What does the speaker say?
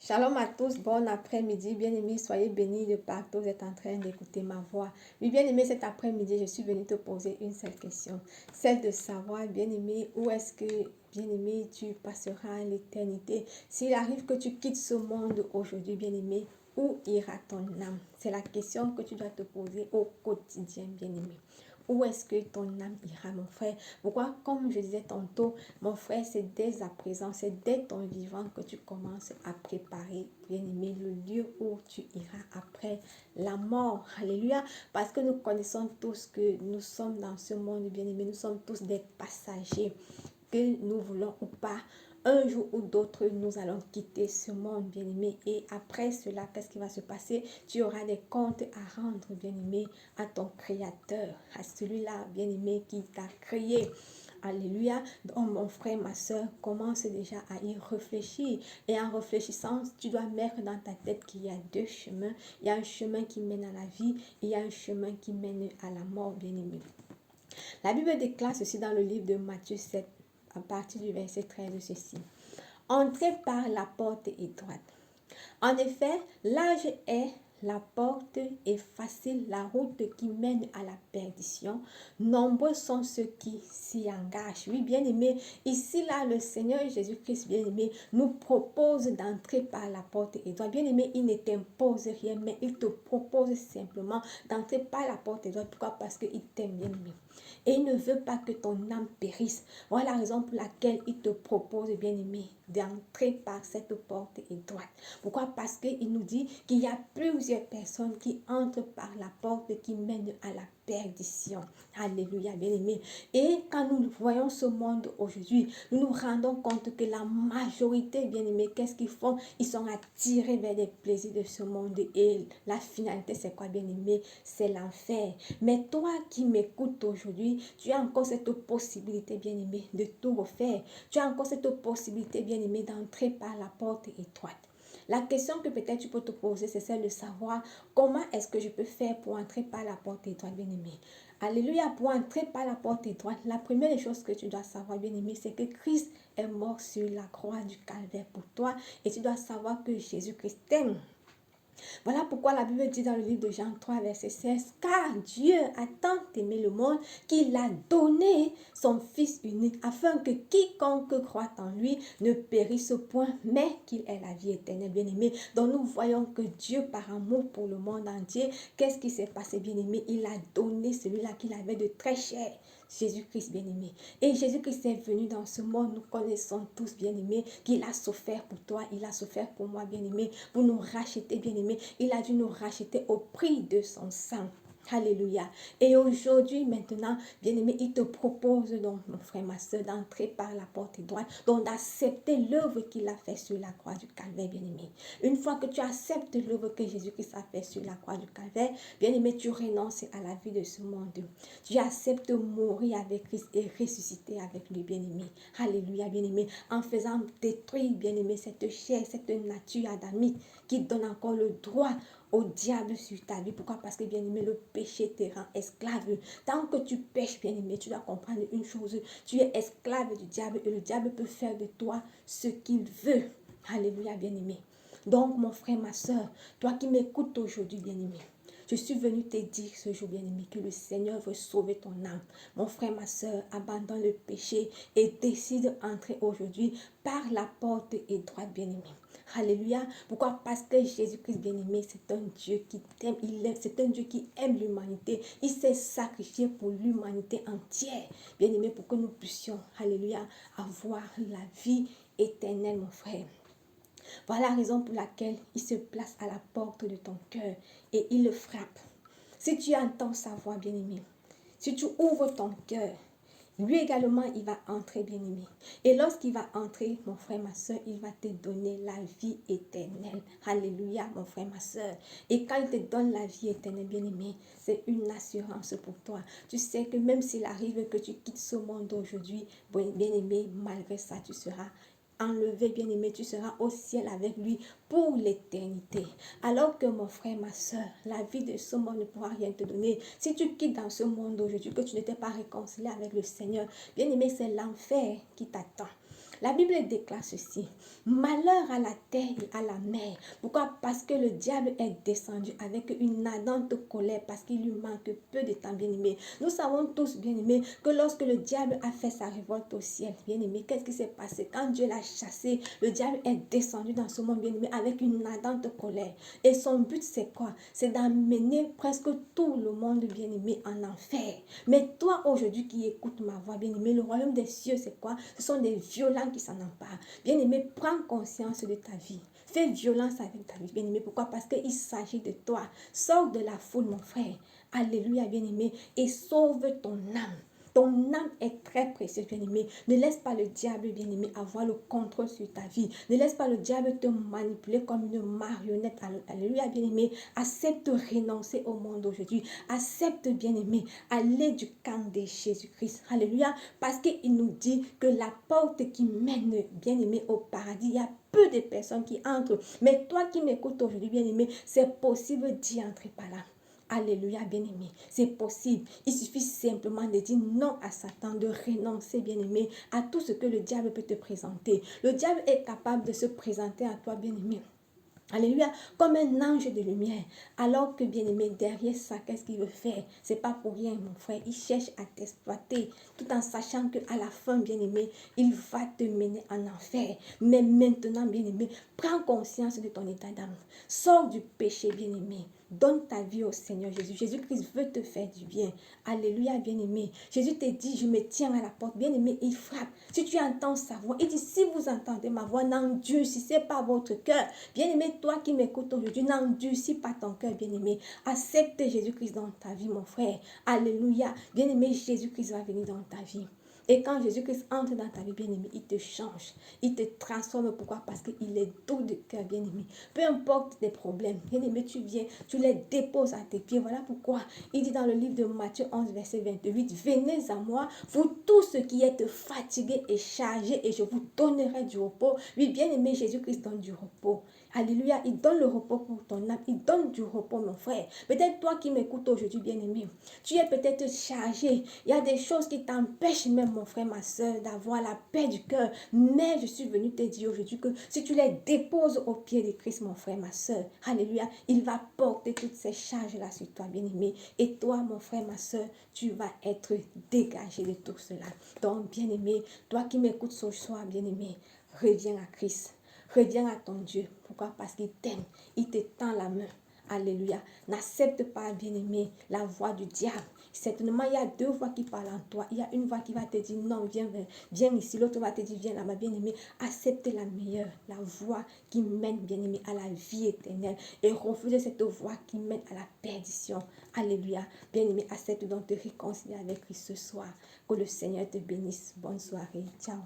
Shalom à tous, bon après-midi, bien-aimés, soyez bénis de partout, vous êtes en train d'écouter ma voix. Oui, bien-aimé, cet après-midi, je suis venue te poser une seule question, celle de savoir, bien-aimé, où est-ce que, bien-aimé, tu passeras l'éternité. S'il arrive que tu quittes ce monde aujourd'hui, bien-aimé, où ira ton âme? C'est la question que tu dois te poser au quotidien, bien-aimé. Où est-ce que ton âme ira, mon frère? Pourquoi, comme je disais tantôt, mon frère, c'est dès à présent, c'est dès ton vivant que tu commences à préparer, bien-aimé, le lieu où tu iras après la mort. Alléluia. Parce que nous connaissons tous que nous sommes dans ce monde, bien-aimé, nous sommes tous des passagers, que nous voulons ou pas. Un jour ou d'autre, nous allons quitter ce monde, bien-aimé. Et après cela, qu'est-ce qui va se passer? Tu auras des comptes à rendre, bien-aimé, à ton Créateur, à celui-là, bien-aimé, qui t'a créé. Alléluia. Donc, mon frère, ma soeur, commence déjà à y réfléchir. Et en réfléchissant, tu dois mettre dans ta tête qu'il y a deux chemins. Il y a un chemin qui mène à la vie et il y a un chemin qui mène à la mort, bien-aimé. La Bible déclare ceci dans le livre de Matthieu 7, à partir du verset 13, ceci. Entrez par la porte étroite. En effet, large est la porte et facile la route qui mène à la perdition. Nombreux sont ceux qui s'y engagent. Oui, bien-aimé, ici, là, le Seigneur Jésus-Christ, bien-aimé, nous propose d'entrer par la porte étroite. Bien-aimé, il ne t'impose rien, mais il te propose simplement d'entrer par la porte étroite. Pourquoi? Parce qu'il t'aime, bien-aimé. Et il ne veut pas que ton âme périsse. Voilà la raison pour laquelle il te propose, bien-aimé, d'entrer par cette porte étroite. Pourquoi? Parce qu'il nous dit qu'il y a plusieurs personnes qui entrent par la porte qui mène à la perdition. Alléluia, bien-aimé. Et quand nous voyons ce monde aujourd'hui, nous nous rendons compte que la majorité, bien-aimé, qu'est-ce qu'ils font? Ils sont attirés vers les plaisirs de ce monde. Et la finalité, c'est quoi, bien-aimé? C'est l'enfer. Mais toi qui m'écoutes aujourd'hui, tu as encore cette possibilité, bien-aimé, de tout refaire. Tu as encore cette possibilité, bien-aimé, d'entrer par la porte étroite. La question que peut-être tu peux te poser, c'est celle de savoir comment est-ce que je peux faire pour entrer par la porte étroite, bien-aimé. Alléluia, pour entrer par la porte étroite, la première des choses que tu dois savoir, bien-aimé, c'est que Christ est mort sur la croix du calvaire pour toi et tu dois savoir que Jésus-Christ t'aime. Voilà pourquoi la Bible dit dans le livre de Jean 3, verset 16, car Dieu a tant aimé le monde qu'il a donné son Fils unique, afin que quiconque croit en lui ne périsse point, mais qu'il ait la vie éternelle, bien-aimé. Donc nous voyons que Dieu, par amour pour le monde entier, qu'est-ce qui s'est passé, bien-aimé? Il a donné celui-là qu'il avait de très cher, Jésus-Christ, bien-aimé. Et Jésus-Christ est venu dans ce monde, nous connaissons tous, bien-aimé, qu'il a souffert pour toi, il a souffert pour moi, bien-aimé, pour nous racheter, bien-aimé. Il a dû nous racheter au prix de son sang. Alléluia. Et aujourd'hui, maintenant, bien-aimé, il te propose donc, mon frère, ma soeur, d'entrer par la porte droite, donc d'accepter l'œuvre qu'il a fait sur la croix du calvaire, bien-aimé. Une fois que tu acceptes l'œuvre que Jésus-Christ a fait sur la croix du calvaire, bien-aimé, tu renonces à la vie de ce monde. Tu acceptes de mourir avec Christ et ressusciter avec lui, bien-aimé. Alléluia, bien-aimé, en faisant détruire, bien-aimé, cette chair, cette nature adamique qui donne encore le droit au diable sur ta vie. Pourquoi? Parce que, bien-aimé, le péché te rend esclave. Tant que tu pêches, bien-aimé, tu dois comprendre une chose. Tu es esclave du diable et le diable peut faire de toi ce qu'il veut. Alléluia, bien-aimé. Donc, mon frère, ma soeur, toi qui m'écoutes aujourd'hui, bien-aimé, je suis venue te dire ce jour, bien-aimé, que le Seigneur veut sauver ton âme. Mon frère, ma soeur, abandonne le péché et décide d'entrer aujourd'hui par la porte étroite, bien-aimé. Alléluia. Pourquoi? Parce que Jésus-Christ, bien-aimé, c'est un Dieu qui t'aime. C'est un Dieu qui aime l'humanité. Il s'est sacrifié pour l'humanité entière, bien-aimé, pour que nous puissions, alléluia, avoir la vie éternelle, mon frère. Voilà la raison pour laquelle il se place à la porte de ton cœur et il le frappe. Si tu entends sa voix, bien-aimé, si tu ouvres ton cœur, lui également, il va entrer, bien-aimé. Et lorsqu'il va entrer, mon frère, ma soeur, il va te donner la vie éternelle. Alléluia, mon frère, ma soeur. Et quand il te donne la vie éternelle, bien-aimé, c'est une assurance pour toi. Tu sais que même s'il arrive que tu quittes ce monde aujourd'hui, bien-aimé, malgré ça, tu seras enlevé, bien-aimé, tu seras au ciel avec lui pour l'éternité. Alors que mon frère, ma soeur, la vie de ce monde ne pourra rien te donner. Si tu quittes dans ce monde aujourd'hui, que tu n'étais pas réconcilié avec le Seigneur, bien-aimé, c'est l'enfer qui t'attend. La Bible déclare ceci. Malheur à la terre et à la mer. Pourquoi? Parce que le diable est descendu avec une ardente colère, parce qu'il lui manque peu de temps, bien-aimé. Nous savons tous, bien-aimé, que lorsque le diable a fait sa révolte au ciel, bien-aimé, qu'est-ce qui s'est passé? Quand Dieu l'a chassé, le diable est descendu dans ce monde, bien-aimé, avec une ardente colère. Et son but, c'est quoi? C'est d'amener presque tout le monde, bien-aimé, en enfer. Mais toi, aujourd'hui, qui écoutes ma voix, bien-aimé, le royaume des cieux, c'est quoi? Ce sont des violents qui s'en emparent. Bien-aimé, prends conscience de ta vie. Fais violence avec ta vie, bien-aimé. Pourquoi? Parce qu'il s'agit de toi. Sors de la foule, mon frère. Alléluia, bien-aimé. Et sauve ton âme. Ton âme est très précieuse, bien-aimé. Ne laisse pas le diable, bien-aimé, avoir le contrôle sur ta vie. Ne laisse pas le diable te manipuler comme une marionnette. Alléluia, bien-aimé. Accepte de renoncer au monde aujourd'hui. Accepte, bien-aimé, aller du camp de Jésus-Christ. Alléluia. Parce qu'il nous dit que la porte qui mène, bien-aimé, au paradis, il y a peu de personnes qui entrent. Mais toi qui m'écoutes aujourd'hui, bien-aimé, c'est possible d'y entrer par là. Alléluia, bien-aimé. C'est possible. Il suffit simplement de dire non à Satan, de renoncer, bien-aimé, à tout ce que le diable peut te présenter. Le diable est capable de se présenter à toi, bien-aimé. Alléluia, comme un ange de lumière. Alors que, bien-aimé, derrière ça, qu'est-ce qu'il veut faire? C'est pas pour rien, mon frère. Il cherche à t'exploiter, tout en sachant qu'à la fin, bien-aimé, il va te mener en enfer. Mais maintenant, bien-aimé, prends conscience de ton état d'âme. Sors du péché, bien-aimé. Donne ta vie au Seigneur Jésus. Jésus-Christ veut te faire du bien. Alléluia, bien-aimé. Jésus te dit, je me tiens à la porte. Bien-aimé, il frappe. Si tu entends sa voix, il dit, si vous entendez ma voix, n'endurcissez pas votre cœur. Bien-aimé, toi qui m'écoutes aujourd'hui, n'endurcis pas ton cœur, bien-aimé. Accepte Jésus-Christ dans ta vie, mon frère. Alléluia. Bien-aimé, Jésus-Christ va venir dans ta vie. Et quand Jésus-Christ entre dans ta vie, bien-aimé, il te change, il te transforme. Pourquoi? Parce qu'il est doux de cœur, bien-aimé. Peu importe tes problèmes, bien-aimé, tu viens, tu les déposes à tes pieds. Voilà pourquoi il dit dans le livre de Matthieu 11, verset 28, venez à moi, vous tous ceux qui êtes fatigués et chargés, et je vous donnerai du repos. Oui, bien-aimé, Jésus-Christ donne du repos. Alléluia, il donne le repos pour ton âme, il donne du repos, mon frère. Peut-être toi qui m'écoutes aujourd'hui, bien-aimé, tu es peut-être chargé. Il y a des choses qui t'empêchent même, mon frère, ma soeur, d'avoir la paix du cœur. Mais je suis venue te dire aujourd'hui que si tu les déposes au pied de Christ, mon frère, ma soeur, alléluia, il va porter toutes ces charges-là sur toi, bien-aimé. Et toi, mon frère, ma soeur, tu vas être dégagé de tout cela. Donc, bien-aimé, toi qui m'écoutes ce soir, bien-aimé, reviens à Christ. Reviens à ton Dieu. Pourquoi? Parce qu'il t'aime. Il te tend la main. Alléluia. N'accepte pas, bien-aimé, la voix du diable. Certainement, il y a deux voix qui parlent en toi. Il y a une voix qui va te dire non, viens ici. L'autre va te dire viens là-bas, bien-aimé. Accepte la meilleure, la voix qui mène, bien-aimé, à la vie éternelle. Et refuse cette voix qui mène à la perdition. Alléluia. Bien-aimé, accepte donc de te réconcilier avec Christ ce soir. Que le Seigneur te bénisse. Bonne soirée. Ciao.